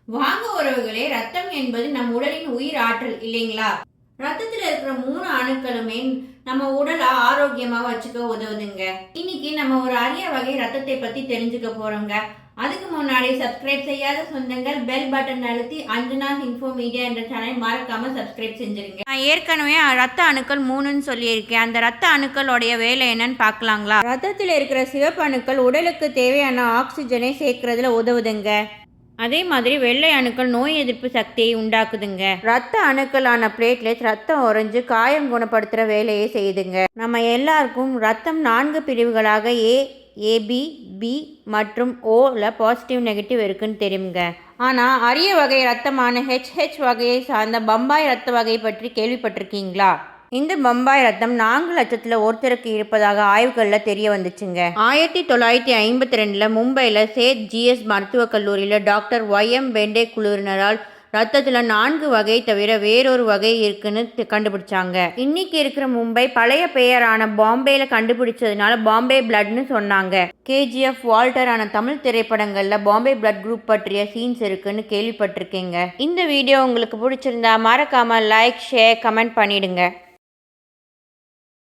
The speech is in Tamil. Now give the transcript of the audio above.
வாங்க உறவுகளே, ரத்தம் என்பது நம் உடலின் உயிர் ஆற்றல் இல்லைங்களா? ரத்தத்தில் இருக்கிற 3 அணுக்களுமே நம்ம உடலை ஆரோக்கியமா வச்சுக்க உதவுதுங்க. இன்னைக்கு நம்ம ஒரு அரிய வகை ரத்தத்தை பத்தி தெரிஞ்சுக்க போறோங்க. அதுக்கு முன்னாடி சப்ஸ்கிரைப் செய்யாத சொந்தங்கள் பெல் பட்டன் அழுத்தி அஞ்சனாஸ் இன்ஃபோ மீடியா என்ற சேனலை மறக்காம சப்ஸ்கிரைப் செஞ்சிருங்க. நான் ஏற்கனவே ரத்த அணுக்கள் 3ன்னு சொல்லியிருக்கேன். அந்த ரத்த அணுக்களுடைய வேலை என்னன்னு பார்க்கலாங்களா? ரத்தத்தில் இருக்கிற சிவப்பு அணுக்கள் உடலுக்கு தேவையான ஆக்சிஜனை சேர்க்கறதுல உதவுதுங்க. அதே மாதிரி வெள்ளை அணுக்கள் நோய் எதிர்ப்பு சக்தியை உண்டாக்குதுங்க. ரத்த அணுக்களான பிளேட்லெட்ஸ் ரத்தம் உறைஞ்சு காயம் குணப்படுத்துற வேலையை செய்யுதுங்க. நம்ம எல்லாருக்கும் ரத்தம் 4 பிரிவுகளாக ஏபி, பி மற்றும் ஓல பாசிட்டிவ் நெகட்டிவ் இருக்குன்னு தெரியுங்க. ஆனால் அரிய வகை ரத்தமான ஹெச்ஹெச் வகையை சார்ந்த பம்பாய் ரத்த வகை பற்றி கேள்விப்பட்டிருக்கீங்களா? இந்த பம்பாய் ரத்தம் 4 லட்சத்தில் ஒருத்தருக்கு இருப்பதாக ஆய்வுகளில் தெரிய வந்துச்சுங்க. 1952 மும்பையில் சேத் ஜிஎஸ் மருத்துவக் கல்லூரியில் டாக்டர் ஒய்.எம். பெண்டே குழுவினரால் ரத்தத்தில் 4 வகை தவிர வேறொரு வகை இருக்குன்னு கண்டுபிடிச்சாங்க. இன்னைக்கு இருக்கிற மும்பை பழைய பெயரான பாம்பேல கண்டுபிடிச்சதுனால பாம்பே பிளட்னு சொன்னாங்க. கேஜிஎஃப், வால்டரான தமிழ் திரைப்படங்கள்ல பாம்பே பிளட் குரூப் பற்றிய சீன்ஸ் இருக்குன்னு கேள்விப்பட்டிருக்கீங்க. இந்த வீடியோ உங்களுக்கு பிடிச்சிருந்தா மறக்காம லைக், ஷேர், கமெண்ட் பண்ணிடுங்க.